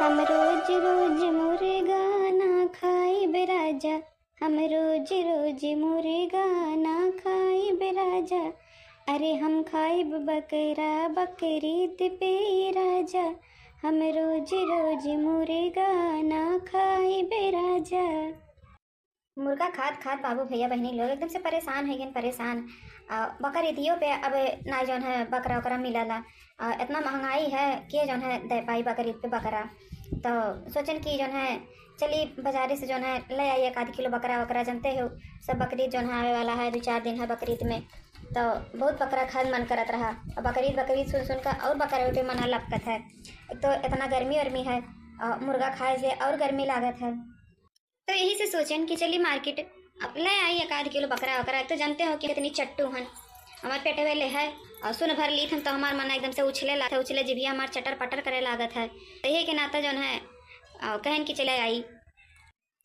हम रोज रोज मुर्गा ना खाइब राजा, हम रोज रोज मुर्गा ना खाइब राजा। अरे हम खाइब बकरा बकरीद पे राजा, हम रोज रोज मुर्गा ना खाइब राजा। मुर्गा खात खात बाबू भैया बहनी लोग एकदम से परेशान है परेशान। बकरीदियों पे अब ना जौन है बकरा वकरा मिलला। इतना महंगाई है कि जौन है दे पाई बकरीद पे बकरा। तो सोचन कि जौन है चली बाजारी से जौन है ले आई 1 आध किलो बकरा वकरा। जानते हो सब बकरीद जौन है आवे वाला है, 2 4 दिन है बकरीद में। तो बहुत बकरा खाद मन करत रहा। और बकरीद बकरीद सुन सुन कर और बकरा पे मना लपकत है। एक तो इतना गर्मी वर्मी है, मुर्गा खाए से और गर्मी लागत है। तो यही से सोचन कि चलिए मार्केट अब ले आई 1 आध किलो बकरा वकरा। एक तो जानते हो कि कितनी चट्टू हन हमारे पेटे वेले है। और सुन भर ली थन तो हमार मन एकदम से उछले ला उछले जिभिया हमार चटर पटर करे लागत है। तो यही के नाता जौन है कहन की चले आई।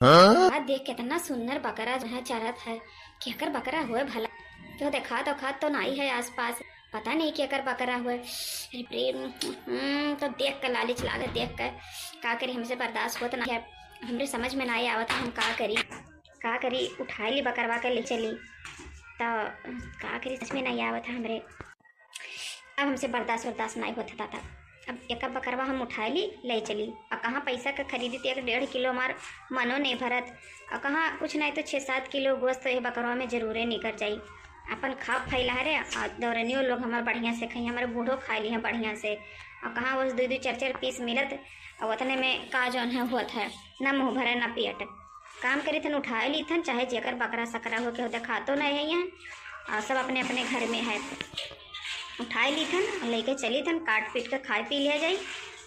हाँ देख कितना सुंदर बकरा जो है चरत है। कि अकर बकरा हुए भला तो देखा तो खात तो नहीं है आस पास, पता नहीं कि अकर बकरा हुए। तो देख कर लालिच लागत, देख कर का करी हमसे बर्दाश्त होता नहीं है। हमरे समझ में नहीं आवत हम का करी उठाई ली बकरवा के ले चली। तो का करी समझ में नहीं आवत है हमरे। अब हमसे बर्दाश्त नहीं होता था। अब एक बकरवा हम उठाई ली ले चली। और कहाँ पैसा का खरीदी थी 1.5 किलो हमार मनो नहीं भरत। और कहाँ कुछ नहीं तो 6 7 किलो गोश्त तो ये बकरवा में जरूरे निकल जाई। अपन खा फैला रे और दौरनियो लोग हमारे बढ़िया से खाई, हमारे बूढ़ो खा ली हैं बढ़िया से। और कहाँ बस 2 2 4 4 पीस मिलत। और उतने में का जौन है हुआ था ना मुँह भरे ना पेट। काम करी थन उठाए ली थन, चाहे जेकर बकरा सकरा हो के देखा तो नहीं है यहाँ। और सब अपने अपने घर में है। उठाए ली थन और लेके चली थन, काट पीट कर खाए पी लिया जाई।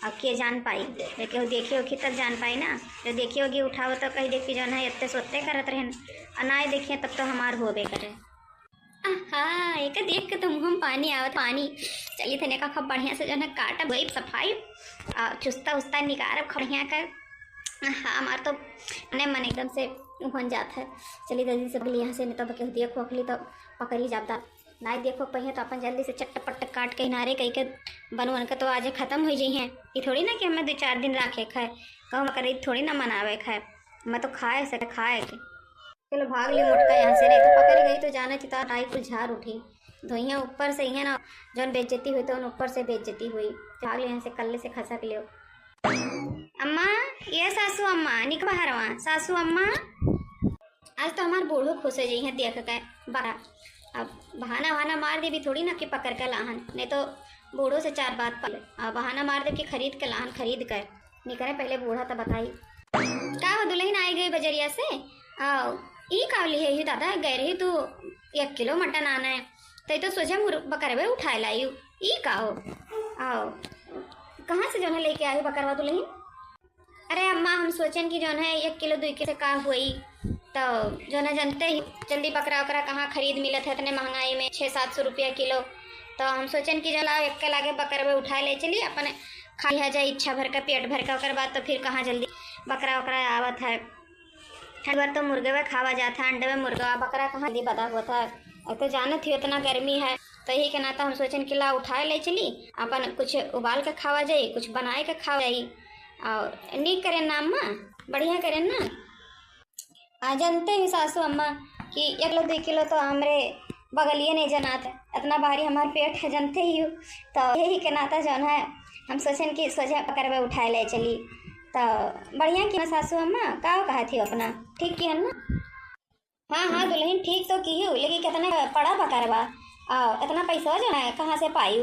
अब के जान पाई लेकिन देखी होगी तब जान पाई ना। जो देखी होगी उठाओ तो कहीं देखी जौन है इतने सोते करत रहन। और ना देखिए तब तो हमार होबे करे। हाँ एक देख के तो मुँह में पानी आवत पानी। चलिए थने का खूब बढ़िया से जो है काटा वही सफाई चुस्ता उस्ता निकारब बढ़िया कर। हाँ हमार तो मन एकदम से बन जाता है। चलिए जल्दी से यहाँ से नहीं तो बके देख खोखली तो पकड़ ही जाता। ना देखो पहिए तो अपन जल्दी से चट्ट पट्ट काट के किनारे कहीं के बन के तो आज खत्म हो जाइए। ये थोड़ी ना कि हमें 2 4 दिन रखे खाए, कहूँ करी थोड़ी ना मनावे खाए। मैं तो खाए से खाए के चलो भाग ले मोटका यहाँ से, नहीं तो पकड़ गई तो जाना चिता टाई कुल झाड़ उठी। धोइया ऊपर से ही ना जौन बेइज्जती हुई तो उन ऊपर से बेइज्जती हुई। भाग ले यहाँ से कल्ले से खसक लियो। अम्मा ये सासू अम्मा निक बाहर वहाँ सासू अम्मा। आज तो हमारे बूढ़ो खुश हो जाई है देख के बड़ा। अब बहाना वहाना मार दे भी थोड़ी ना कि पकड़ कर लाहन, नहीं तो बूढ़ो से 4 बात पल बहाना मार दे कि खरीद के लाहन खरीद कर निकले। पहले बूढ़ा तो बताई का हो दुल्हन आई गई बजरिया से। आओ ई कावली है दादा गए रही तू 1 किलो मटन आना है तो सोचा बकरवे उठाए लाई ई का हो। आओ कहाँ से जो है लेके आई बकरवा दुल्हन। अरे अम्मा हम सोचन कि जो है 1 किलो 2 किलो से का हुई। तो जो है जानते ही जल्दी बकरा वकरा कहाँ खरीद मिलत है इतने महंगाई में 600 700 रुपया किलो। तो हम सोचन कि जला एक के लागे बकरवे उठाए ले चलिए अपन खा लिया जाए इच्छा भर का पेट भर का। ओकर बाद तो फिर कहाँ जल्दी बकरा वकरा आवत है। हर बार तो मुर्गे में खावा जाता है, अंडे में मुर्गा बकरा कहाँ दी बदा होता है। तो जानत ही उतना गर्मी है तो यही के नाता हम सोचन कि ला उठाए ले चली अपन कुछ उबाल के खावा जाए कुछ बनाए के खावा जाए। और नीक करें ना अम्मा बढ़िया करें ना। जानते ही सासू अम्मा कि 1 किलो 2 किलो तो हमरे बगलिए नहीं जनात है, इतना भारी हमारे पेट है जानते ही हो। तो यही के नाता जो है हम सोचन कि सोचे पकड़वे उठाए ले चली। तो बढ़िया कि सासू अम्मा का कहा थी अपना ठीक की है ना। हाँ दुल्हन ठीक तो की हूँ लेकिन कितना पड़ा बकरवा इतना पैसा जो है कहाँ से पाई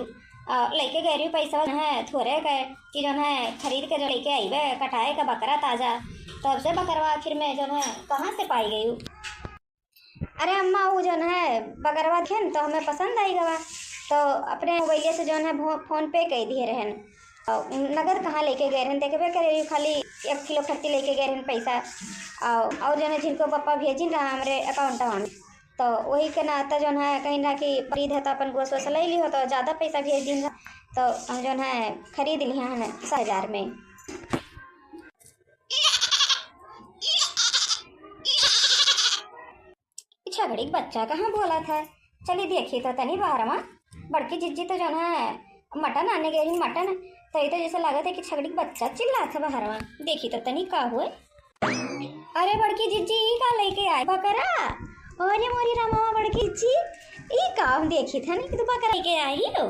लेके गए रही पैसा जो है थोड़े के कि जो है खरीद के जो लेके आई वे कटाए का बकरा ताज़ा। तब से बकरवा आखिर में जो है कहाँ से पाई गई। अरे अम्मा वो जो है बकरवा थे तो हमें पसंद आई गवा तो अपने मोबाइल से जो है फोन पे कह दिए रहन। नगद कहाँ लेके गए रहन देखे करे खाली 1 किलो खर्ची लेके गए रहन पैसा। और जो है जिनको पापा भेजिन रहा हमारे अकाउंटवा में तो वही के नाता जो है कहीं ना कि खरीद है तो अपन गोश वोश ले ली हो तो ज़्यादा पैसा भेज दिन तो हम जो है खरीद लिया है 10,000 में। अच्छा घड़ी बच्चा कहाँ बोला था। चलिए देखिए तो तनी बाहर माँ बड़की जिज्जी तो जो है मटन आने गई मटन तो ये तो जैसे लागत है कि छगड़ी का बच्चा चिल्ला था बाहरवा। देखी तो तनी का हुए। अरे बड़की जीजी ई का लेके आए बकरा। अरे मोरी रामा बड़की जीजी ई का हम देखी था नहीं कि तू बकरा लेके आई हो।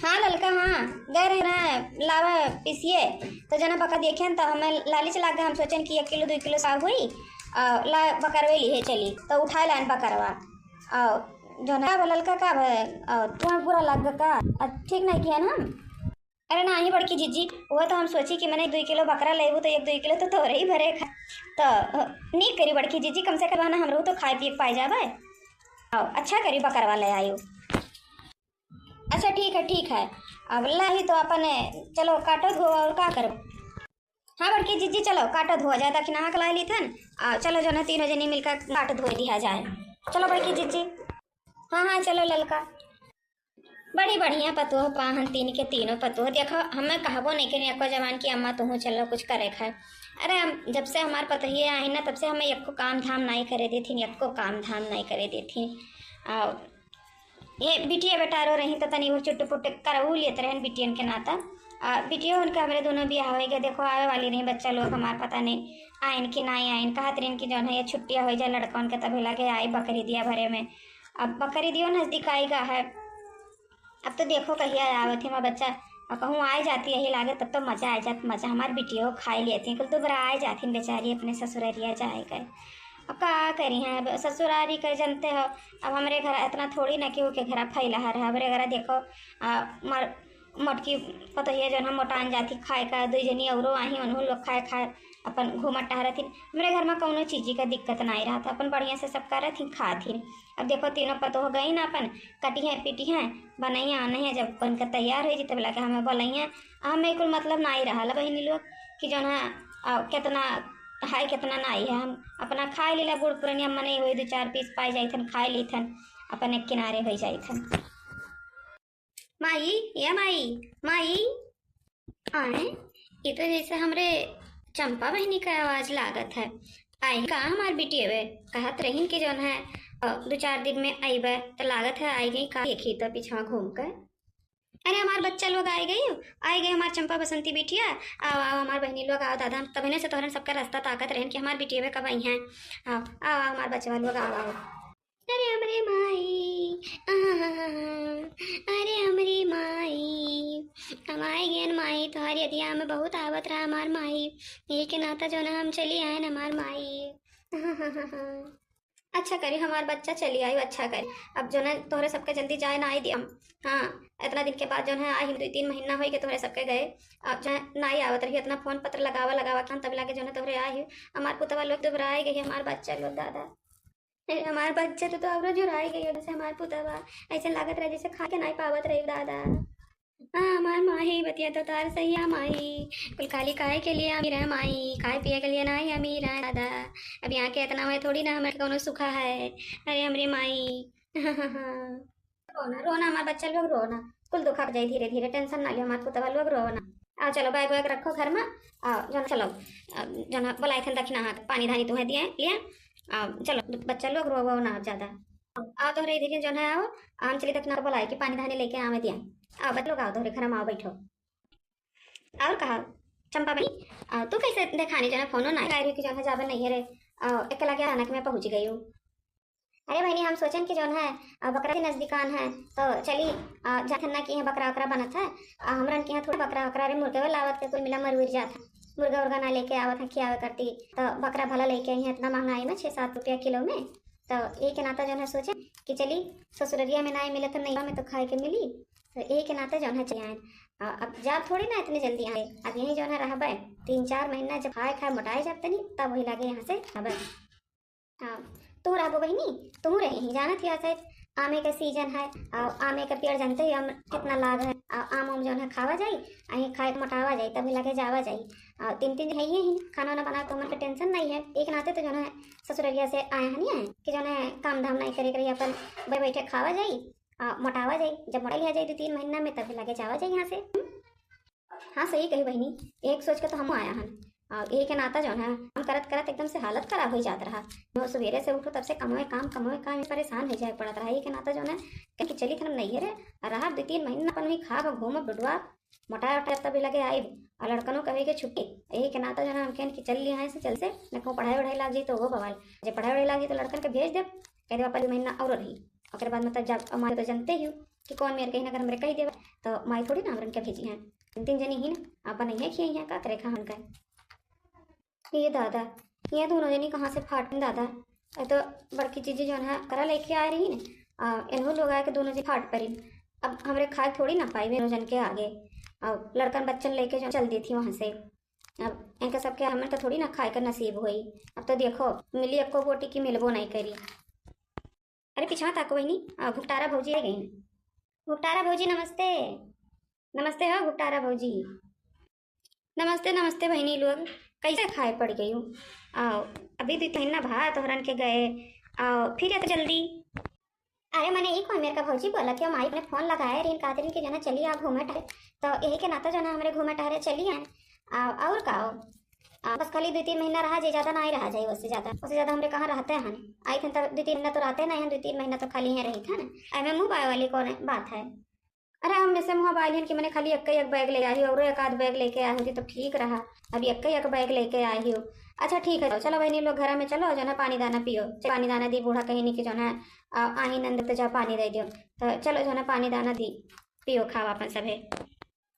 हाँ ललका हाँ गए रहे ना लावा पीसिए तो जना बका देखे तो हमें लालच लाग गया। हम सोचन कि 1 किलो 2 किलो साग हुई ला बकरवे ली है चली तो उठाए लाइन बकरवा जो ना ललका का तुम्हें बुरा लग का ठीक नहीं किया ना हम। अरे ना ही बड़की जीजी वो तो हम सोची कि मैंने 2 किलो बकरा लेबू तो 1-2 किलो तो तोरे ही भरे खा तो नहीं करी बड़की जीजी कम से कम ना हम तो खाए पिए पाए जावे। अच्छा करी बकरवा ले आयो। अच्छा ठीक है अब ला ही तो अपन चलो काटो धो और का करो। हाँ बड़की जीजी चलो काटो धो जाए ताकि नहा ला ली थन चलो जो ना तीनों जनी मिलकर काट धो दिया जाए। चलो बड़की जीजी हाँ चलो ललका बड़ी बढ़िया पतोह पाहन तीनों पतोह देखो हमें कहबो नहीं करी एको जवान की अम्मा तुहू चलो कुछ करे खाए। अरे जब से हमारे पतहिए आई ना तब से हमें एको काम धाम नहीं करे देती एको काम धाम नहीं करे देती। ये बिटिया बेटारो रही तो तनी वो चुट्टू पुट्टे करऊ लेते रहे बिटियन के नाता बिटियो उनके हमारे दोनों भी आवेगा देखो आवे वाली रही बच्चा लोग हमारे पता नहीं आइन कि नहीं आइन कहत रही कि जौन है ये छुट्टियाँ हो जाए लड़कन के तभी लगे आई बकरी दिया भरे में। अब बकरी दियो नज़दीक आएगा है अब तो देखो कहिया आवत थी हमारा बच्चा और कहूँ आए जाती यही लागे तब तो मज़ा आ जाती मज़ा हमारी बिटियो खाई लेती हैं कुल तो बरा आए जाती बेचारी अपने ससुररिया जाए गए। अब का करी हैं ससुरारी कर जानते हो अब हमारे घर इतना थोड़ी ना कि के घर फैला है हमारे घर देखो मोटकी पतोहिया जो हम मोटान जाती खाए का 2 जनी औरो आही उन्हों लोग खाए अपन घूमत टहरत थी। मेरे घर में कौनो चीज़ का दिक्कत नहीं रहा था अपन बढ़िया से सब करत थी खा थी। अब देखो तीनों पतो हो गई ना अपन कटी हैं पीटी हैं बनैया आने हैं जब बन कर तैयार हो तब लगे हमें बोलैया हमें कुल मतलब नहीं रहा बहनी लोग कि जो है कितना हाय कितना नहीं है हम अपना खाए लीला गुड़ पुरनिया मने हुई 2-4 पीस पाई जाइथन खाए लीथन अपन एक किनारे हो जाइथन। माई या माई आए ये तो जैसे हमरे चंपा बहनी का आवाज लागत है। आई का हमार बिटी है कहत रही कि जौन है 2-4 दिन में अबे तो लागत है आई गई का देखी तो पीछा घूम कर। अरे हमार बच्चा लोग आई गए हमार चंपा बसंती बिटिया आओ हमार बहनी लोग आओ दादा तभी से तोहरन सबका रास्ता ताकत रहन कि हमार बिटिया कब आई हैं आओ हमार बच्चा लोग आओ। अरे हमरे माई अरे हमरी माई हम आए गए माई तुम्हारी अदिया में बहुत आवत रहा हमार माई यही के नाता जो ना हम चली आए न हमार माई। अच्छा करी हमार बच्चा चली आई अच्छा करी अब जो है तोहरे सबके जल्दी जाए ना आई दिया। हाँ इतना दिन के बाद जो है आई 2-3 महीना हो गए तोहरे सबके गए अब जो है ना ही आवत रही इतना फोन पत्र लगावा खान तब लाके जो है तोहरे आई हमार पुतवा लोग दोबराए गई हमार बच्चा लोग दादा हमारे बच्चे तो अब जुड़ाई गई जैसे हमारे पुतवा ऐसे लागत रहे जैसे खा के नहीं पावत रही दादा। हाँ हमार माही बतिया तो तार सही है माही कुल खाली खाए के लिए अमीर है माई खाए पिए के लिए नहीं अमीर है दादा। अब यहाँ के इतना हुए थोड़ी ना हमारे कौन सुखा है। अरे हमारी माई रोना हमारे बच्चा लोग रोना कुल दुखा जाए धीरे धीरे टेंशन ना लियो हमारे पुतवा लोग रोना। आओ चलो बैग वैग रखो घर में आओ जो चलो जो बोलाए थे दक्षिणा हाथ पानी धानी तुम्हें दिए लिया चलो बच्चा लोग रो ना ज्यादा आओ तो रे देखिए जो है आओ आम चली दक्षिणा बोलाए कि पानी धानी लेके आवे दिया आओ बच्चे लोग आओ तो घर में आओ बैठो। और कहा चंपा भाई तू कैसे देखानी जो है फोनो ना कह रही कि जो है जाबन नहीं है रे एक लगे आना कि मैं पहुंच गई हूँ। अरे बहनी हम सोचन कि जो है बकरा के नजदीकान है तो चली जाखन्ना की है बकरा वकरा बनत है हमरन के यहाँ थोड़ा बकरा वकरा रे मुर्गे लावत के कुल मिला मरुर जाता मुर्गा उर्गा ना लेके आवत है खियावे करती तो बकरा भला लेके आई है इतना महंगाई में 6-7 रुपया किलो में तो एक नाता जो है सोचे कि चली ससुररिया में ना मिले तो नहीं में तो खाए के मिली तो एक नाता जो है चले आए। अब जब थोड़ी ना इतनी जल्दी आए अब यही जो है रह 3-4 महीना जब खाए मोटाए जब तनी तब वही लगे यहाँ से अब हाँ तू रहो बहनी तुम रही जाना थी ऐसे आमे का सीजन है और आमे का पेड़ जानते ही कितना लाभ है आम जो है खावा जाए अही खाए मोटावा जाए तभी लगे जावा जाए 3 है ही खाना वाना बना तो मन का टेंशन नहीं है। एक नाते तो जो है ससुररिया से आए हैं नहीं है कि जो है काम धाम नहीं करे करिए अपन बैठे खावा जाए मोटावा जाए जब मोटा लिया जाए 2-3 महीना में तभी लगे जावा जाए यहाँ से। हाँ सही कही बहनी एक सोच के तो हम आया हन यही के नाता जो है काम करत करत एकदम से हालत खराब हो जाता रहा। मैं सवेरे से उठो तब से कमोए काम परेशान हो जाए पड़त रहा। यही के नाता जो है कि चली थन नहीं है रहा 2-3 महीना अपन वही खा घूम बुढ़वा मोटा उठा तब लगे आई और लड़कनों कभी के छुट्टी। यही के नाता जो है हम कहन कि चल लिया से चल से न कहूँ पढ़ाई वढ़ाई लाग जी तो वो बवाल जब पढ़ाई वढ़ाई लाग जी तो लड़कन के भेज दे कह दे 5 महीना और रही और बाद मतलब जब हमारे तो जानते ही कि कौन मेरे कहीं ना हमरे कही देवा तो माई थोड़ी ना हमरन के भेजी हैं 3 जनी ही ना अपन नहीं खिए हैं का करे खा उनका ये दादा ये दोनों जनी कहाँ से फाट दादा ये तो बड़की चीज़ें जो है करा लेके आ रही ना इन्हों लोग आए के दोनों जी फाट पड़ी। अब हमरे खाए थोड़ी ना पाई मेरे जन के आगे अब लड़कन बच्चन लेके जो चल दी थी वहाँ से अब इनके सबके हमें तो थोड़ी ना खाए का नसीब हुई। अब तो देखो मिली अक्को बोटी की मिलबो नहीं करी। अरे पिछवा ताको वही नहीं भुगतारा भौजी आ गई। भुगतारा भौजी नमस्ते। नमस्ते हो भुगतारा भौजी। नमस्ते नमस्ते बहनी लोग कैसे खाए पड़ गई हूँ अभी 2 महीना भात हरन के गए फिर या तो जल्दी। अरे मैंने एक मेरे का भौजी बोला कि माई ने फोन लगाया रिन कातरिन के जना चलिए आप घूमे टहरे तो यही के नाता जना हमारे घूमे टहरे चलिए और का बस खाली 2-3 महीना रहा जाए ज़्यादा नहीं रहा जाए उससे ज़्यादा हमारे कहाँ रहते हैं आई थे तब 2-3 महीना तो रहते नहीं हैं 2-3 महीना तो खाली यहाँ रही था ना मैं मुँह बाय वाली कौन बात है। अरे हम जैसे मुँह बाय कि मैंने खाली एक बैग ले आई और एक आध बैग लेके आई होती तो ठीक रहा अभी एक बैग लेके आई हो। अच्छा ठीक है चलो बहनी लोग घर में चलो जो है पानी दाना पियो पानी दाना दी बूढ़ा कहीं नहीं कि जो है आही नंद तो जा पानी दे दियो तो चलो जो है पानी दाना दी पियो खाओ अपन सभे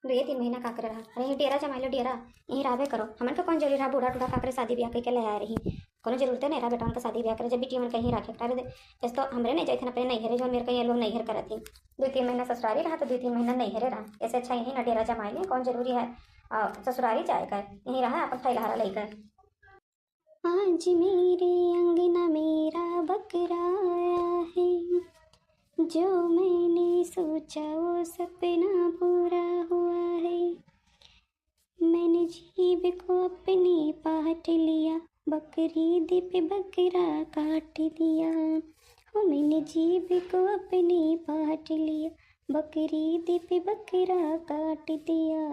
2-3 महीना का कर रहा। अरे डेरा जमा लो डेरा यहीं रहबे करो हमन का कौन जरूरी रहा बूढ़ा टूढ़ा काकरे शादी ब्याह के ले आ रही कोनो जरूरत नहीं रहा बेटा उनका शादी ब्याह करे जब बेटी मन कहीं रखे करे इस तो हमरे नहीं जाए थे अपने नैहरे जो मेरे कहीं लोग नैहर करत थी 2-3 महीना ससुरारी रहा तो 2-3 महीना नैहरे रहा ऐसे अच्छा यहीं ना डेरा जमा ले कौन जरूरी है ससुरारी जाए कर यहीं रहा अपन फैलहारा लेकर। आज मेरे अंगना मेरा बकरा आया है जो मैंने सोचा वो सपना पूरा हुआ है। मैंने जीभ को अपने पाट लिया बकरीद पे बकरा काट दिया हो मैंने जीभ को अपने पाट लिया बकरीद पे बकरा काट दिया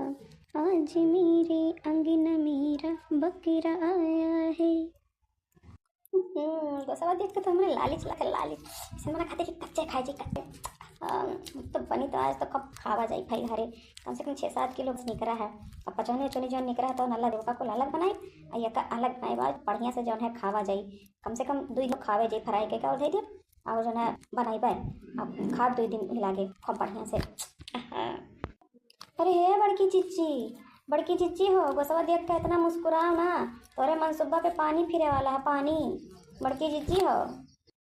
आज मेरे अंगना मेरा बकरा आया है। गोसावा देख के तो हमारे लालिच लगा लालिच से मना खाते कि कच्चे खाए जी कच्चे तो बनी तो आज तो कब खावा जाए भाई हरे कम से कम 6-7 किलो निकरा है अब पचौने चुनी जो निकरा है तो नल्ला देवका को अलग बनाए या का अलग बनाए बाद बढ़िया से जो है खावा जाए कम से कम 2 दिन खावे जाए फ्राई के और दे दिया और जो है बनाई बाय अब खा 2 दिन हिलागे खूब बढ़िया से। अरे हे बड़की चिच्ची हो गोसवा देख के इतना मुस्कुराओ ना तोरे मनसुब्बा पे पानी फिरे वाला है पानी बड़की चिच्ची हो।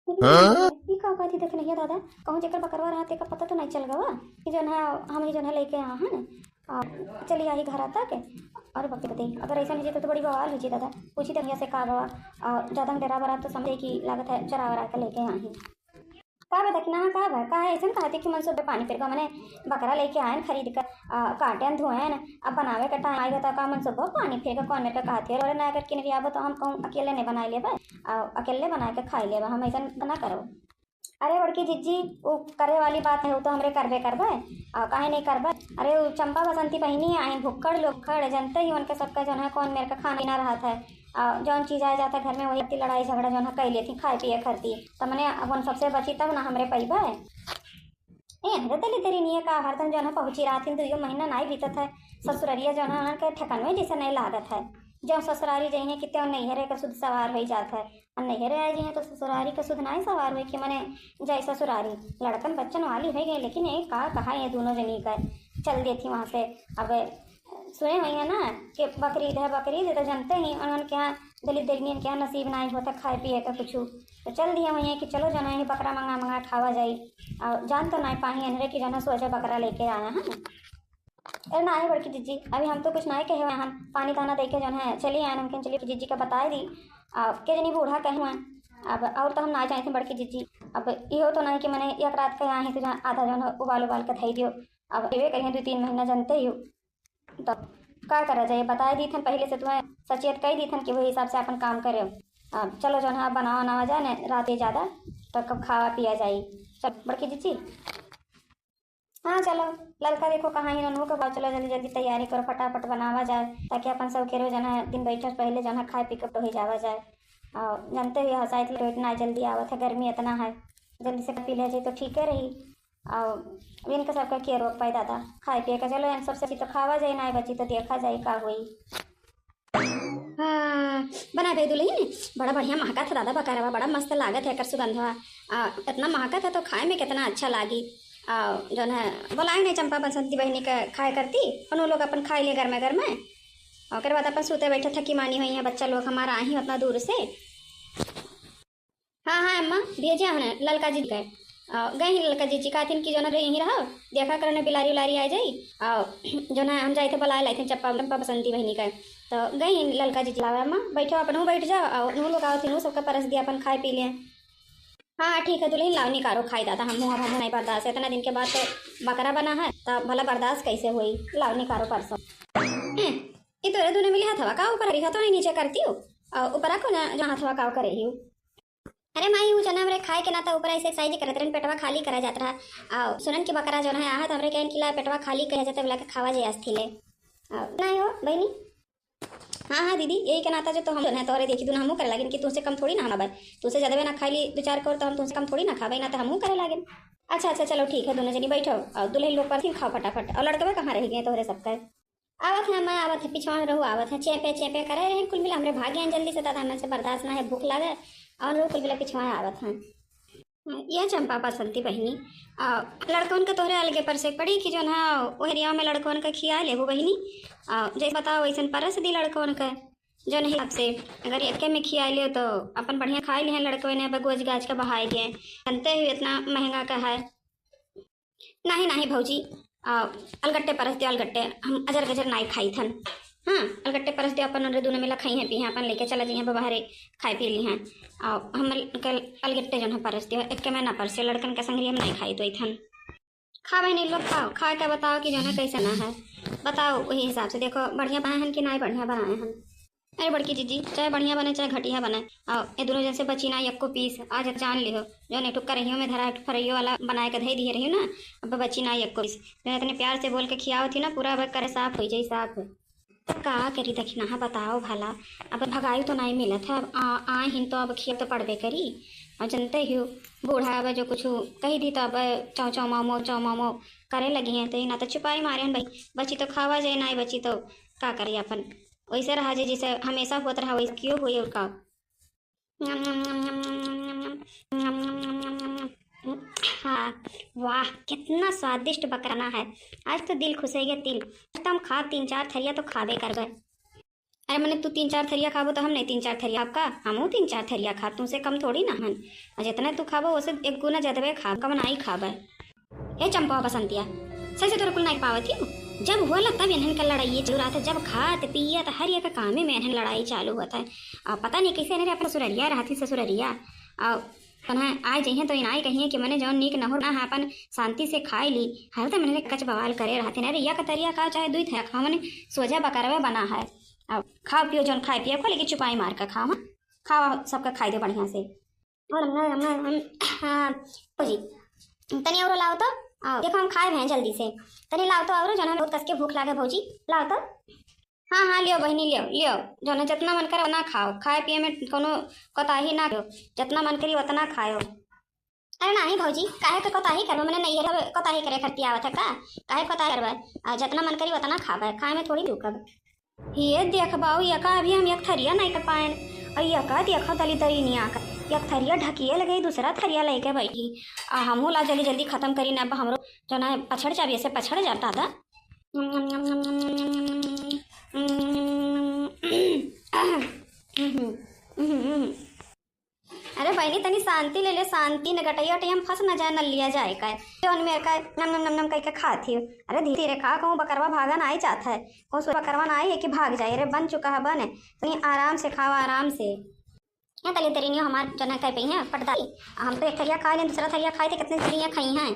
का थी देख नहीं दादा कहूँ जेकर बकरवा रहा का पता तो नहीं चल गवा कि जो है हम ही जो है लेके आए हैं ना चलिए आई घर आता के और बकरी बताई अगर ऐसा नहीं तो बड़ी बवाल हुई दादा पूछी तो भैया से का गवा और ज़्यादा डरा बरा तो समझे कि लागत है चरा वरा कर लेके आई का बता कि ना का है ऐसा कहते कि मनसूब पे पानी फिर मैंने बकरा लेके आए खरीद कर काटे धोए न अब बनावे का टाइम आएगा तो का मनसूब पानी फिर कौन मेरे का कहती है और ना करके नहीं आबो तो हम कहूँ अकेले नहीं बना ले अकेले बना के खाई ले हम ऐसा ना करो। अरे बड़की जिज्जी वो करे वाली बात है वो तो हमरे करबे काहे नहीं करबे। अरे वो चंपा बसंती बहनी आई भुक्कड़ लोखड़ जनते ही उनके सबका जो है कौन मेरे का खाना पीना रहा था जौन चीज़ आ जाता घर में वही इतनी लड़ाई झगड़ा जो है कर लेती खाए पिए करती तो मैंने अब उन सबसे बची तब ना हमरे पैबा है हरे तली तेरी नहीं का हरदम जो है पहुँची रहा थी 2 महीना नहीं बीतत है ससुररिया जो है उनके ठकन में जैसे नहीं लागत है जो ससुरारी जाइए कि त्यों नैहरे का शुद्ध सवार हो जाता है और नैहरे आ जाइए तो ससुरारी का शुद्ध नहीं सवार हुई कि मैंने जय ससुरारी लड़कन बच्चन वाली हो गई लेकिन ये कहा ये दोनों जनी का चल दी थी वहाँ से। अब सुने हुई है ना कि बकरीद है तो जानते ही उन्होंने क्या दलित दलियन क्या नसीब नहीं होता खाए पिए का कुछ तो चल दिया वही कि चलो जना ही बकरा मंगा खावा जाए और जान तो नहीं पाही अनरे की जना सोचा बकरा लेके आया है। अरे ना है बड़की जीजी अभी हम तो कुछ नहीं कहे हुए हम पानी दाना दे के जो है चलिए आए नमकीन चलिए जीजी का बताए दी के जनी बूढ़ा कहे हुए अब और तो हम ना जाए थे बड़की जीजी अब यो तो नहीं कि मैंने एक रात के आए तो आधा जो है उबाल के धई दियो अब ये कहीं 2-3 महीना जानते ही तो क्या करा जाए बताए दी थन पहले से तुम्हें सचेत कही दी थन कि वही हिसाब से अपन काम करे अब चलो जो है बनावा नवा जाए ना रात ज़्यादा तो कब खावा पिया जाए चल बड़की जीजी। हाँ चलो, लड़का देखो कहाँ ही रहो का, चलो जल्दी जल्दी तैयारी करो, फटाफट बनावा जाए ताकि अपन सब के जना दिन बैठे पहले जना खाए पी कर तो ही जावा जाए। और जानते हुए शायद तो इतना जल्दी आवत है, गर्मी इतना है, जल्दी से पी ले जाए तो ठीक है रही। और इनका सबका के रोक पाए दादा खाए पिए का, चलो इन सबसे तो खावा जाए ना बची तो देखा जाए का हुई। हाँ बना दे दुल्हन, बड़ा बढ़िया महका था दादा बकरवा, बड़ा मस्त लागत है कर सुगंधवा। इतना महका था तो खाए में कितना अच्छा लागी। जो है बोलाए नहीं चंपा बसंती बहनी का खाए करती, उन लोग अपन खाए लिए घर में और बाद अपन सोते बैठे थकी मानी हुई है, बच्चा लोग हमारा आई उतना दूर से। हाँ हाँ अम्मा भेजे हैं ललका जी गए गए ही ललका जी कातिन की जो ना यहीं रहो देखा करने बिलारी उलारी आ जाई। जो ना हम जाए थे बुलाए लाए थे चप्पा चंपा बसंती बहनी का, तो गई ही ललका जी लावा अम्मा बैठो अपन बैठ जाओ और लोग आओ तीनों सबका परस दिया अपन खाए पी लिए। हाँ ठीक है दुल्हन लाओ निकारो खाई दादा, हम नहीं बर्दाश्त है इतना दिन के बाद तो बकरा बना है तो भला बर्दाश्त कैसे हुई, लाओ निकारो परसों। ये तो दोनों मिले हाथ हवा का ऊपर रही तो नहीं नीचे करती हो और ऊपर को ना जहाँ हाथ हवा का करे ही। अरे माई वो जना हमरे खाए के ना तो ऊपर ऐसे एक्सरसाइज करत रहन, पेटवा खाली करा जात रहा और सुनन की बकरा जो है आहत हमरे कहन की ला पेटवा खाली करा जाते बोला के खावा जाए अस्थिले नहीं हो बहनी। हाँ हाँ दीदी यही के नाता जो तो हम जो है तोरे देखी तू हमू करे लगे कि तुझसे कम थोड़ी ना हम तुझसे ज्यादा ना खाई ली दो चार करोड़ तो हम तुझसे कम थोड़ी ना खावे ना तो हमू करे लगे। अच्छा अच्छा चलो ठीक है दोनों जनी बैठो और दुल्हन लोग पर खाओ फटाफट। और लड़के कहाँ रह गए तोहरे सबका आवत है मैं आवत है पिछवाड़ रहू आवत है चेपे करे रहे कुल मिला हमरे भागे हैं जल्दी से दादा हमसे बर्दाश्त ना है भूख लगे और लोग कुल मिला पिछवाड़ आवत हैं। यह चंपा बसंती बहनी लड़कन का तोहरे अलगे पर से पड़ी कि जो ना ओहरिया में लड़कन का खिया ले वो बहनी जैसे बताओ वैसे परस दी लड़कन का जो नहीं आपसे अगर एक में खिया ले तो अपन बढ़िया खाए लिए लड़कों ने बगोज गाज का बहाए गए बनते हुए इतना महंगा का है। नहीं नहीं भौजी अलगट्टे परस दियो अलगट्टे हम अजर गजर नाई खाई थन। हाँ अलगट्टे परस दियो अपन उन्हें दोनों मिला खाई हैं पी हैं अपन लेके चला जाइए बाहरे खाए पी ली हैं और हम अलगट्टे जो है परस दियो एक के मैं ना परसे लड़कन के संग हम नहीं खाई तो इथन खा बहनी लोग खाओ खा के बताओ कि जो है कैसे ना है बताओ वही हिसाब से देखो बढ़िया बनाए हैं कि नहीं बढ़िया बनाए हैं। अरे बड़की जीजी चाहे बढ़िया बने चाहे घटिया बने और ये दोनों जैसे बची ना एक को पीस आज जान लिहो जो नहीं टुक्का रही में धरा फरइयो वाला बनाए के धई दिए रही ना अब बची ना एक को पीस जो इतने प्यार से बोल के खियाओ थी ना पूरा अब करे साफ हो जाए साफ तो का करी दखिना हाँ बताओ भला अब भगाई तो नहीं मिला था अब आए तो अब खिया तो पड़बे करी और जनते ही बूढ़ा अब जो कुछ कही दी तो अब चौ मामो करे लगी हैं तो ना तो छुपाई मारे हैं भाई बची तो खावा जाए ना बची तो का करी अपन वैसे रहा जे जैसे हमेशा होता रहा वैसे क्यों हुई उसका। हाँ वाह कितना स्वादिष्ट बकराना है आज तो दिल खुश है गया तिल तो हम खा 3-4 थरिया तो खाबे कर गए। अरे मैंने तू 3-4 थरिया खाबो तो हम नहीं 3-4 थरिया आपका हम 3-4 थरिया खा तुमसे कम थोड़ी ना हन और जितना तू खाबो वैसे एक गुना ज्यादा खा कम ना ही खाबे। ये चंपा बसंतिया सही से तो कुल नहीं पावत ही जब हुआ लगता है इन्हन का लड़ाई चल रहा था जब खात पिया तो हर एक काम में इन्हन लड़ाई चालू हुआ था और पता नहीं कैसे इन्हें अपना ससुररिया रहा थी ससुररिया और आए चाहिए तो इनाई कहिए कि मैंने जौन नीक न हो ना अपन शांति से खाए ली हर तो मैंने कच बवाल करे रहते ना रिया का तरिया खा चाहे दुई था खा मैंने सोजा बकरवा बना है अब खाओ पियो जौन खाए पियो को लेकिन चुपाई मार कर खाओ हाँ खावा सबका खाई दो बढ़िया से। हाँ जी तनी और लाओ तो देखो हम खाए हैं जल्दी से तनी लाओ तो और जो है बहुत कस के भूख लागे भौजी लाओ तो। हाँ हाँ लियो बहनी लियो जो है जितना मन करे उतना खाओ खाए पिए में कोनो कोताही ना करो जितना मन करी उतना खाओ। अरे नहीं भौजी काहे के कोताही करबो मैंने नहीं है कोताही करे खरती आवत है का काहे कोताही करबे जितना मन करी उतना खाबे खाए में थोड़ी रुकब। ये देख बाऊ यका अभी हम एक थरिया नहीं कर पाए और यका देखो तली तरी नहीं आकर एक थरिया ढकिए लगे दूसरा थरिया लेके बैठी हमहू ला जल्दी जल्दी खत्म करी ना हमरो जो ना पछड़ जाबी ऐसे पछड़ जाता था। अरे बहनी तनी शांति ले शांति न गटैया हम फंस न जाए न लिया जाए का जौन मेरे का नम नम नम नम कह के खाती हो। अरे धीरे धीरे खा कहूँ बकरवा भागा ना ही चाहता है कहूँ बकरवा ना आई है कि भाग जाए। अरे बन चुका है बन तो आराम से खावा आराम से यहाँ तली तरी नहीं हमारे जो कह पी हैं पटदाई हम तो एक थरिया खा लें दूसरा थरिया खाए थे कितनी थरियाँ खाई हैं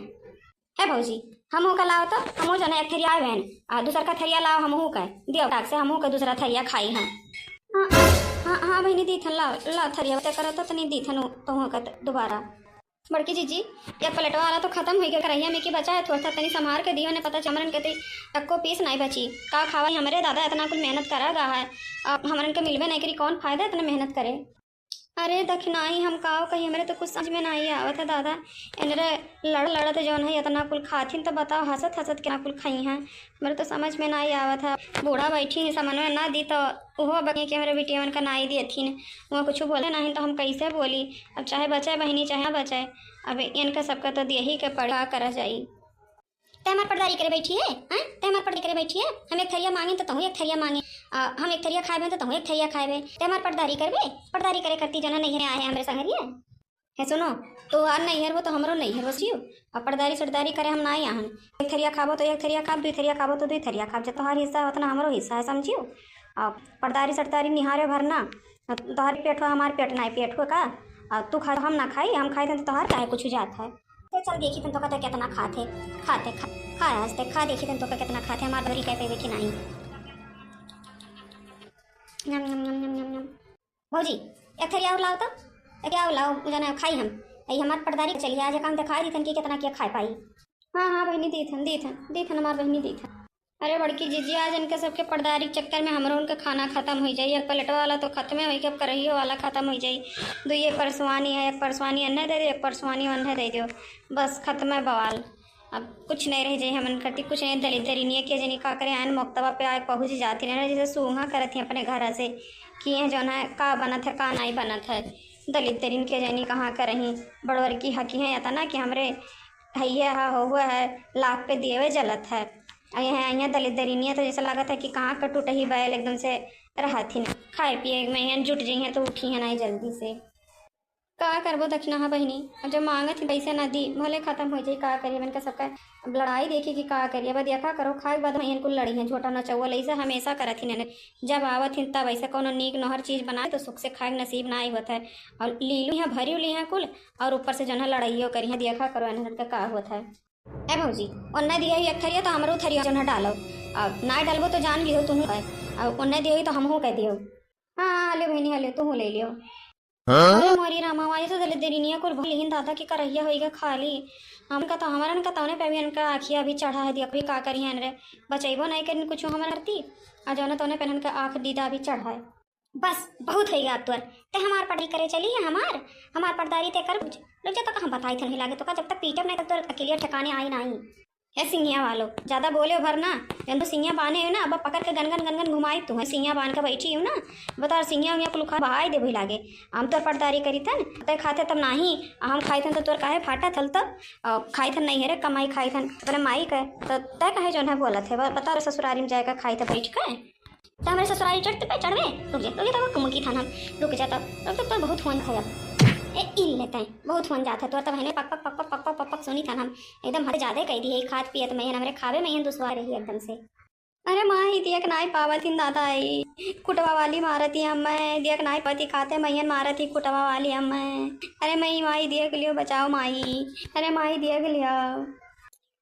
है भौजी हमहू का लाओ तो हमहू जो है एक थरिया बहन दूसरा का थरिया लाओ हमहू का दियो टाक से हमहू का दूसरा थरिया खाई हैं। हाँ हाँ हाँ बहनी दी थन लाओ थरिया बता करो तो नहीं दी थन तो का दोबारा बड़की जीजी या पलटवा वाला तो खत्म हो गया, करैया में की बचा है थोड़ा सा, तनी संभार के दियो ने पता चमरन के टक्को पीस नहीं बची का खावा हमरे दादा इतना कुछ मेहनत करा गा है, अब हमरन के मिलवे नहीं करी, कौन फायदा इतना मेहनत करे। अरे दखनाई हम काओ कहीं हमरे तो कुछ समझ में नहीं आवत है दादा, इनरे लड़ लड़त जौन है इतना कुल खाथिन तो बताओ हंसत हंसत क्या कुल खाई हैं, मेरे तो समझ में नहीं आवत है। बूढ़ा बैठी है समझ में ना दी तो वो बगे कि हमारे बिटिया का नाई दी थी वहाँ कुछ बोले नहीं तो हम कैसे बोली, अब चाहे बचाए बहनी चाहे बचाए, अब इनका सबका तो यही के पड़ा करा जाई। ते हमार पर्दारी करे बैठी है, हाँ ते हमार पर्दारी करे बैठी है, हम एक थरिया मांगे तो तुम एक थरिया मांगे, हम एक थरिया खाए तो तुम एक थरिया खाए, ते हमार पर्दारी करबे, पर्दारी करे करती जना नहीं है आए हमारे संगरिया है। सुनो तो आर नहीं है वो तो हमरो नहीं है बसियो, अब पर्दारी सरदारी करे हम ना यहाँ, एक थरिया खाबो तो एक थरिया खाब, दो थरिया खाबो तो दो थरिया खाब, जब तोहार हिस्सा होता ना हमारो हिस्सा है समझियो। अब पर्दारी सरदारी निहारे भरना, तोहार पेट हो हमार पेट ना पेट हो का, तू खा हम ना खाई, हम खाए थे तो तोहार काहे कुछ जाता है। तो चल देखी तन तो कहते कितना खाते खाते खा हंसते खा देखी तन तो कितना खाते, हमारे भरी कह पे कि नहीं। नम नम नम नम नम नम भौजी एक थरिया और लाओ तो क्या लाओ जाना खाई हम, यही हमारे पर्दारी चलिए आज काम दिखाई दी थन कि कितना क्या खा पाई। हाँ हाँ बहनी दी थन हमार बहनी दी थन। अरे बड़की जीजी आज इनके सबके पर्दारी के चक्कर में हमारा उनका खाना खत्म हो जाए, एक प्लेट वाला तो खत्म हो गया, अब करहियो वाला खत्म हो जाए, दो ये परसवानी है, एक परसवानी अन्य दे दो, एक परसवानी अन्य दे दो, बस खत्म है बवाल, अब कुछ नहीं रह जाए हमन करती कुछ नहीं, दलित दरिनिया के जनी का करे आन मकतबा पे आए पहुँच जाती रहना जैसे सूंघा करती अपने घर से कि ये जो है का बनत है का नहीं बनत है, दलित दरिन के जनी कहाँ करही बड़वर की हकी है या ना कि हमरे हैया हुआ है लाख पे दिए हुए जलत है, यहाँ दलित दरिनिया तो जैसा लगा था कि कहाँ का टूट ही बैल एकदम से रहा थी, खाए पिए में यहाँ जुट जाइए तो उठी है नहीं जल्दी से, का करबो दक्षिणा हाँ बहनी, अब जब मांगत थी पैसे ना दी भले खत्म हो जाए, का करिए इनका सबका लड़ाई देखी कि का करिए, अब देखा करो खाए बाद में इनको लड़ी है झोटा न चौल ऐसा हमेशा करत थी ने, जब आवत थी तब ऐसा कोनो नीक नहर चीज़ बनाए तो सुख से खाए नसीब ना ही होता है, और लीलू यहाँ भरी ली है कुल और ऊपर से जो है लड़ाइयो करी है, देखा करो इनका का होता है। ए भौजी उन्ने दिया ही एक थरिया तो हमारो थरिया जो डालो, अब ना डालबो तो जान लियो तुम है, अब उन्ने दिया ही तो हमहू कह दियो, हाँ हले बहनी हले तुम ले लियो। अरे मोरी रामा वाई तो दलित दरिनिया को लेकिन दादा की करहिया होइगा खाली, हम का तो हमारा का तौने पे भी इनका आँखिया भी चढ़ा है दिया भी का करी रे बचैबो नहीं करी कुछ हमारा करती, आ जो तौने पहन का आँख दीदा भी चढ़ा है, बस बहुत हो गया तुअर ते हमार पढ़ाई करे चली हमार पढ़दारी ते कर लोग जब तक हम बताई थे नहीं लागे तो का जब तक पीटब नहीं तब तो अकेले ठिकाने आई नहीं है। सिंगिया वालों ज़्यादा बोले भरना, जब तो सिंगिया बाने हो ना अब पकड़ के गनगन गनगन घुमाई तू है, सिंगिया बांध के बैठी हूँ ना बता सिंगिया उंगिया कुल खा बहाई दे भी लागे, हम तोर पढ़दारी करी थन ते खाते तब नहीं, हम खाई थन तो तोर काहे फाटा थल तब खाई थन नहीं है रे कमाई खाई थन तो माई कहे तो तय कहे जो है बोला थे बता ससुरारी में जाएगा खाई तो बैठ के तो हमारे ससुरारी चढ़ते पे चढ़वे रुक जा तो मुर्गी थान हम रुक जाता तो बहुत फोन खाया ए इन लेते हैं बहुत फोन जाता है तो तब है पक पक पक पक पक पक पक पक सुनी था हम एकदम हर ज़्यादा कह दी है खाद पियत मैं हमारे खावे में दुसवा रही एकदम से। अरे माँ ही दियक नाई पावती दादा आई कुटवा वाली मारती हम मैं दियक नाई पति खाते मैन मारती कुटवा वाली हम मैं, अरे मई माई दियक लियो बचाओ माई, अरे माई दियक लिया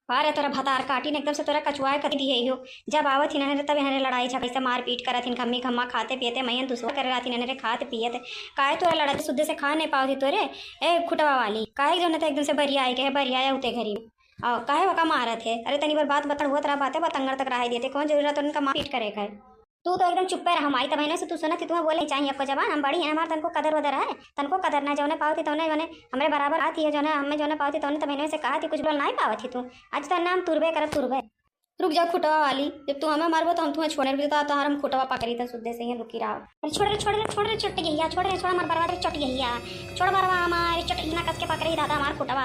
अरे तोरा भतार काटी ने एकदम से तोरा कचुआ कर दी है हो, जब आवत ही तब यहाँ लड़ाई झगड़े से मार पीट करत हिन खम्मी खम्मा खाते पियते मैन दूसरा कर रहा थी खाते पियते काहे तोरा लड़ाते शुद्ध से खा नहीं पाओ थी तोरे ए खुटवा वाली काहे जो न एकदम से बरिया आई के बरिया होते घरी और काहे वका मारत है, अरे तनी बार बात बता हुआ तरह बातें बतंगर तक रहा देते कौन जरूरत उनका मार पीट करे का तू तो एकदम चुप्पे रहा हमारी तब से तू सुना थी तुम्हें बोले चाहिए आपको जबान हम बड़ी है हमारे तनको कदर वदर है तनको कदर ना जो पावती तो जो हमारे बराबर आती है जो हमें जो पावती तो महीने से कहा थी कुछ बोल नहीं पावती तू आज तो नाम तुरबे कर तुरबे रुक जाओ खुटवा वाली जब तू हमें मारबो तो हम तुम्हें छोड़े भी तो हम खुटवा पकड़ी था शुद्ध से ही रुकी रहा अरे छोड़ चट गई छोड़ हमारे बर्बाद चट गई छोड़ बरवा हमारे चट ना कस के पकड़ी दादा हमारे खुटवा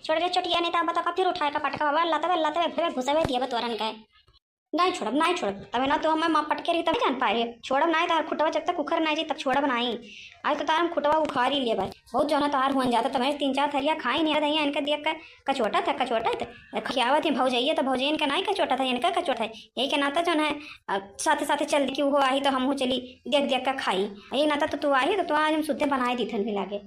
छोड़ रे चटिया नहीं तो बता फिर उठाए का पटका बाबा लतवे घुसवे दिए तोरन का नहीं छोड़ब तब ना तो हमें माँ पटके रही तब जान पाए छोड़ब नहीं तार खुटवा जब तक उखर नहीं जी तब छोड़ब नहीं आज तो तार हम खुटवा उखाड़ ही लिए भाई बहुत जो है तार हुआ जाता तुम्हारे 3-4 थरिया खाई नहीं रही इनका देख कर कचोटा था खियावत ही भाव जाइए तो भाव इनका नहीं कचोटा था इनका कचोटा है यही के नाता जो है साथ साथ चल दी कि वो आई तो हम चली देख कर खाई यही नाता तो तू आई तो आज हम शुद्ध बनाए दी थन भी लागे।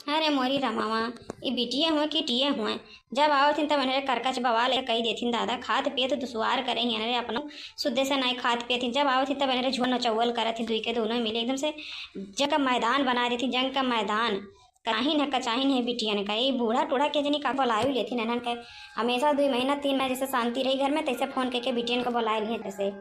अरे मोरी रमावा ये बिटिया हुए कि टिए हुए जब आओ थी तब मेरे करकच बवाल कही देती दादा खाद पिए तो दुसवार करेंगे अरे अपनों शुद्ध से नहीं खाद पिए थी जब आओ थी तब मेरे झोन चौवल करे थी दुई के दोनों मिले एकदम से जंग का मैदान बना रही थी जंग का मैदान काहिन है कचाहिन है बिटियन का ये बूढ़ा टूढ़ा के जनी का बोलायु लेथी ननन के हमेशा 2 महीना 3 महीना जैसे शांति रही घर में तैसे फोन करके बिटियन को बोलाए लिए तैसे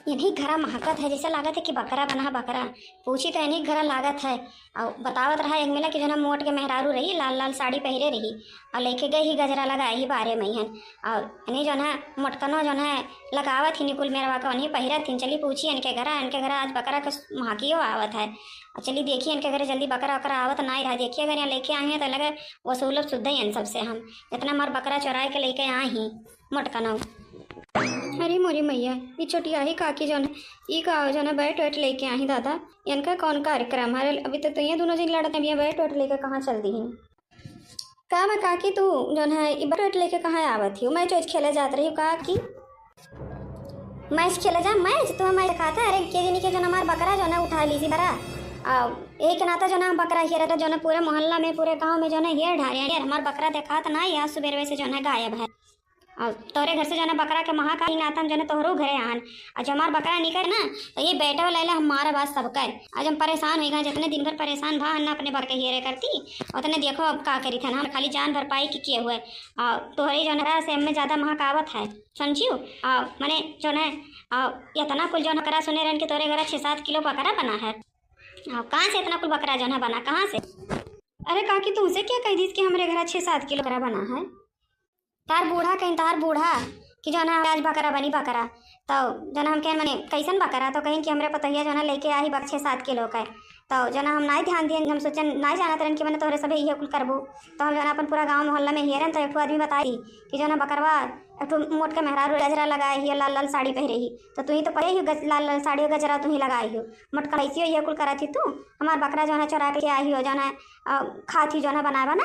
इन्हीं घरा महकत है जैसे लागत है कि बकरा बना बकरा पूछी तो इन्हीं घरा लागत है और बतावत रहा एक मिला कि जो ना मोट के मेहरारू रही लाल लाल साड़ी पहरे रही और लेके गई ही गजरा लगाए ही 12 महीन और इन्हीं जो है मोटकनो जो है लगावत ही निकुल मेरवा को उन्हीं पहिरत थी चली पूछी इनके घर आज बकरा के महकियो आवत है और चली देखिए इनके घर जल्दी बकरा वकरा आवत ना ही रहा देखिए अगर यहाँ लेके आए हैं तो लगे वसूलब शुद्ध ही इन सबसे हम इतना मार बकरा चुराए के लेके आए ही मोटकनो। अरे मोरी मैया ये छोटी आई काकी जो है का जो है बैट वैट लेके आई दादा इनका कौन कार्यक्रम है अभी तो ये दोनों जन लड़ते हैं बैट वैट लेके कहाँ चल दी हैं का मैं काकी तू जो है ये बैट वैट लेके कहाँ आवत थी मैच वैच खेले जात रही काकी मैच खेले जा मैच तो मैं खाता अरे के जनी के जो हमार बकरा जो है उठा ली सी बरा एक नाता जो ना बकरा हेरा जो ना पूरे मोहल्ला में पूरे गांव में जो है हेर ढारे हमार बकरा देखा तो ना यहाँ सुबह वैसे जो है गायब है और तोरे घर से जो ना बकरा के महाकाली नातन जो ना तोहरो घरे आन आज हमार बकरा निकल ना तो ये बेटा वाला हमारा बात सब कर आज हम परेशान हो गए जितने दिन भर परेशान भा ना अपने बकरे हेरे करती उतने देखो अब का करी था ना खाली जान भरपाई की किए हुए और तोहरी जो ना से में ज़्यादा महाकावत है समझियो मैंने जो है इतना कुल जो करा सुने रहन के तोरे घर 6-7 किलो बकरा बना है कहाँ से इतना कुल बकरा जो है बना कहाँ से अरे काकी तुमसे क्या कह दी कि हमारे घर 6-7 किलो बकरा बना है तार बूढ़ा कहीं तार बूढ़ा कि जो ना आज बकरा बनी बकरा तो जो हम कहें मैंने कैसन बकरा तो कहीं कि हमारे पतैया जो ना लेके आई 6-7 किलो का तो जो ना हम नहीं ध्यान दिए हम सोचे नहीं जाना तरन कि मैंने तोहरे सब ये कुल करबू तो हम जो अपन पूरा गांव मोहल्ला में हेरन तो एक आदमी बताई कि जो ना बकरवा एक मोट के मेहरारू गजरा लगाए ही लाल लाल साड़ी पहरे ही तो तू ही तो पहले ही लाल लाल साड़ी गजरा तू ही लगाई हो मोटका ऐसी ये कुल करा थी तू हमार बकरा जो है चुरा के आई हो जो ना खाती जो ना बना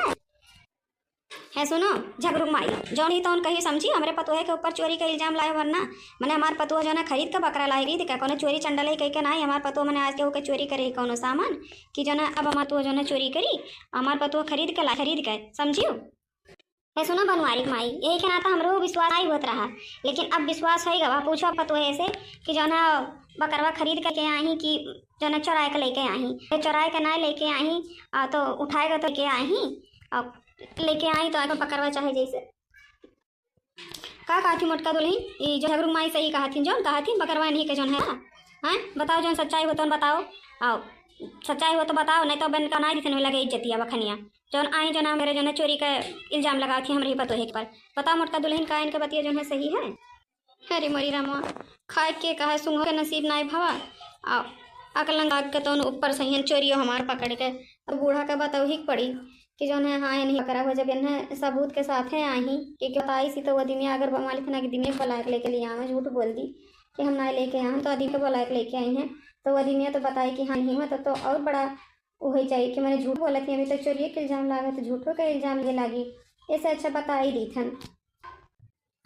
है सुनो झगड़ू माई जौन ही तौन कही समझी हमारे पतोहे के ऊपर चोरी का इल्जाम लाए वरना मैंने हमारे पतोह जो है खरीद का बकरा लाई गई थी क्या कोनो चोरी चंडल ही कह के ना हमारे पतोह मैंने आज के होकर चोरी करे कोनो सामान कि जो ना अब हमारे तो जो है चोरी करी हमारे पतोह खरीद के समझियो है सुनो बनवारी माई यही के नाता हमरो विश्वास आई होत रहा लेकिन अब विश्वास हो गवा पूछो पतोहे से कि जो ना बकरवा खरीद करके आई कि जो ना चुराए के लेके आई चुराए के ना लेके आई तो उठाएगा तो लेके आई और लेके आई तो आगे पकड़वा चाहे जैसे का थी मोटका दुल्हन ये जो झगड़ू माई सही कहा थी जो कहा थी बकरवा नहीं के जो है हाँ बताओ जो सच्चाई हो तो बताओ आओ सच्चाई हो तो बताओ नहीं तो बन का ना दिखने लगे इज्जतिया बखनिया जौन आई जो ना मेरे जो है चोरी का इल्जाम लगा थी हमारे पतोहे पर बताओ मोटका दुल्हन का इनके बतिया जो है सही है अरे मरी रामा खाए के कहा सुंग के नसीब ना भवा आओ अकलंग आग के तो ऊपर सही चोरी हो हमारे पकड़ के अब बूढ़ा का बताओ ही पड़ी कि जो है हाँ नहीं करा हो जब इन्हें सबूत के साथ है आई कि बताई सी तो वो दिन अगर मालिक ना कि दिन बुला के लेके लिए आए झूठ बोल दी कि हम ना लेके आए तो अदीम को बुला के लेके आई हैं तो वो दिन तो बताई कि हाँ नहीं हुआ तो और बड़ा वो ही चाहिए कि मैंने झूठ बोला थी अभी तक चोरी का इल्ज़ाम लगा तो झूठों का इल्ज़ाम ये लगी ऐसे अच्छा बता ही दी थन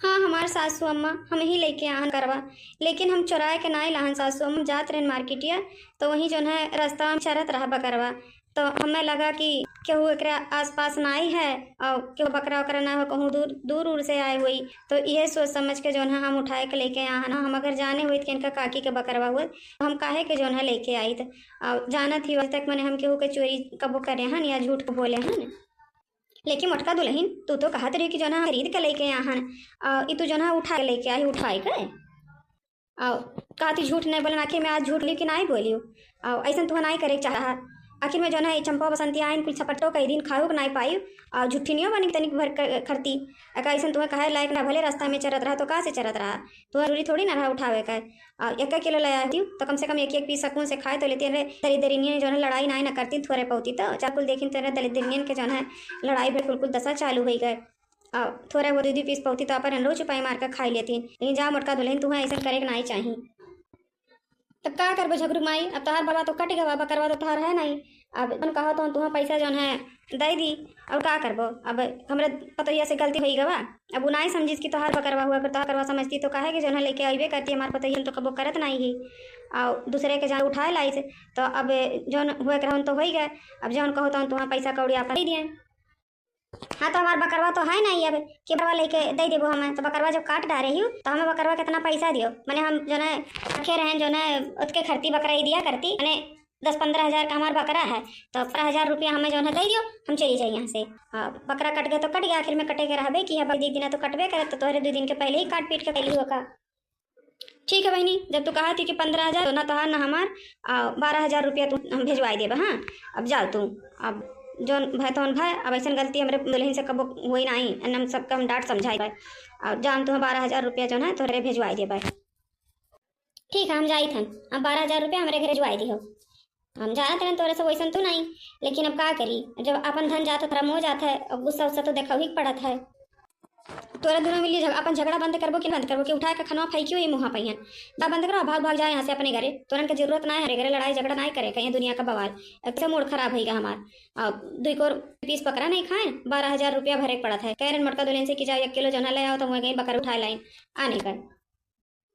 हाँ हमारे सासू अम्मा हम ही लेके आन करवा लेकिन हम चुराए के ना लाहन सासू अम्मा जात रहे मार्केटिया तो वहीं जो है रास्ता में चरत रहा बकरवा तो हमें लगा कि केहू एक आस पास ना आई है और केहू बकरा वकरा ना हो कहूँ दूर से आए हुई तो ये सोच समझ के जो है हम उठाए के लेके आए ना हम अगर जाने हुई कि इनका काकी के बकरवा हुआ तो हम काहे के जो है लेके आई थे और जाना थी वह तक मैंने हम केहू के चोरी कबो करे हन या झूठ को बोले हन लेकिन मोटका दुल्हन तू तो कहा तरी कि जो है खरीद के लेके आए हन ये तू जो है उठा के लेके आई उठाई के और कहा थी झूठ नहीं बोले आखिर मैं आज झूठ लेकिन आई बोली और ऐसा तू नहीं करे चाह आखिर में जो है चंपा बसंती आइन कुछ छपट्टो कई दिन खाओ नहीं पाई और झुट्ठी नहीं बनी तनिक भर खरती ऐसा तुम्हें कहे लायक ना भले रास्ता में चरत रहा तो कहाँ से चरत रहा तो जरूरी थोड़ी ना रहा उठावे का 1 किलो ले आती हूँ तो कम से कम एक पीस सकून से खाए तो लेती है दरिद्रियन जो है लड़ाई ना करती थोड़े पौती तो चाकुल देखी तो दरिद्रियन के जो है लड़ाई भी बिल्कुल दशा चालू हो गए और थोड़ा वो 2 पीस पौती तो अपन रोज छुपाई मार कर खाई लेती लेकिन जा मोटका दुल्हन तुम्हें ऐसा करे ना ही चाहिए तब क्या करबो झगड़ू माई अब तोहार बाबा तो कट गवा बकरवा तो तोहार है नहीं अब कहो तो तुम्हें पैसा जो है दे दी अब क्या करबो अब हमारे पतैया से गलती हो गवा अब उनाई समझिस कि तोहार बकरवा हुआ फिर तोहार करवा समझती तो कहे कि जो है लेके अबे करती हमारे पतैया तो कबो करत नहीं ही और दूसरे के जहाँ उठाए लाई से तो अब जौन हुए रहन तो हो गए अब जौन कहो तो तुम्हें पैसा कौड़ी आप दे दिए हाँ तो हमारा बकरवा तो है नहीं अब कि बकरवा लेके दे देबो हमें तो बकरवा जब काट डाले ही तो हमें बकरवा कितना पैसा दियो मैंने हम जो है रखे रहें जो है उसके खरती बकरा ही दिया करती मैंने 10-15 हज़ार का हमारा बकरा है, तो 15,000 रुपया हमें जो है दे दियो, हम चली जाए यहाँ से। बकरा कट गया तो कट गया, आखिर में कटे के रहबे कि भाई 1 दिन तो कटबे करे, तो तोहरे 2 दिन के पहले ही काट पीट के पहले होगा। ठीक है बहनी, जब तू कहा थी कि 15,000 तो ना तोहार ना हमार 12,000 रुपया तू हम भिजवाई देबा। हाँ, अब जाओ तू, अब जौन भय तौन भय, अब ऐसा गलती हमारे दुल्हन से कबो हुई नहीं, हम सबका हम डांट समझाई बाय। अब जान तुम्हें 12,000 रुपया जो है तोहरे भिजवाई देबा। ठीक है, हम जाई थन, अब 12,000 रुपया हमारे घर भिजवाई दी हो। हम जाना थे तोरे से वैसन तो नहीं, लेकिन अब का करी, जब अपन धन जाता थोड़ा मोह जाता है और गुस्सा उस्सा तो देखा ही पड़त है। तोरा दोनों मिली अपन झगड़ा बंद करबो कि बंद करबो कि उठा के खनवा फेंकी हुई मुँह पहिन बा बंद करो, भाग भाग जाए यहाँ से अपने घरे। तोरन के जरूरत ना है हरे घरे लड़ाई झगड़ा नहीं करे, कहीं दुनिया का बवाल ऐसे मूड खराब होगा हमार। अब 2 को पीस बकरा नहीं खाए, 12,000 रुपया भरे पड़ा था। कह रहे मटका दुल्हन से कि जाओ 1 किलो जो ले आओ, तो वहीं कहीं बकरा उठा लाइन आने का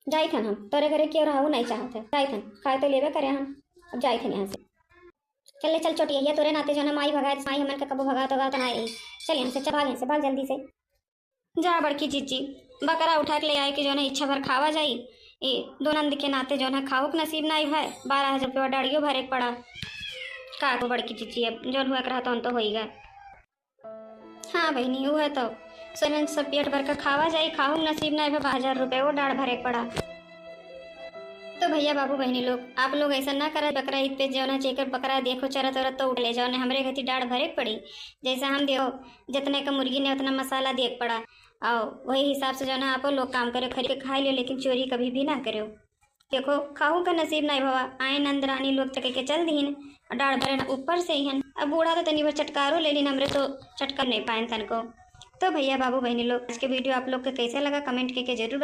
जाई थन। हम तोरे घरे क्यों रहू नहीं चाहते, जाई थन, खाए तो लेवे करे हम। अब जाई थन यहाँ से, चल चल छोटी है तोरे नाते जो है माई भगा माई हमन का कबो भगा तो ना आई। चल यहाँ से, चल भाग यहाँ से, भाग जल्दी से जा। बड़की जीजी बकरा उठा के ले आए कि जो है इच्छा भर खावा जाई, ये दो नंद के नाते जो है खाओ के नसीब नहीं है। 12,000 रुपया डाड़ियों भरे पड़ा का को बड़की जीजी, अब जो हुआ रहा तो हो ही गए। हाँ बहनी, वो है तो सोनन सब पेट भर कर खावा जाई, खाओ नसीब नहीं है, 12,000 रुपये वो डाढ़ भरे पड़ा। तो भैया बाबू बहनी लोग, आप लोग ऐसा ना करें, बकरा ईद पे जो है चेकर बकरा देखो चरत वरत तो उठ ले जाओ, हमरे घती डाढ़ भरे पड़ी। जैसा हम देखो जितने का मुर्गी ने उतना मसाला देख पड़ा, और वही हिसाब से जो है आप लोग काम करो, खरीद के खा लियो, लेकिन चोरी कभी भी ना करो। देखो खाऊ का नसीब नहीं भवा, आए नंदरानी लोग तक के चल दीन डाढ़ भरे ऊपर से ही। अब बूढ़ा तो तनी भर चटकारो ले लीन, हमरे तो चटकार नहीं पाए तन को। तो भैया बाबू बहनी लोग, आज के वीडियो आप लोग को कैसे लगा कमेंट करके जरूर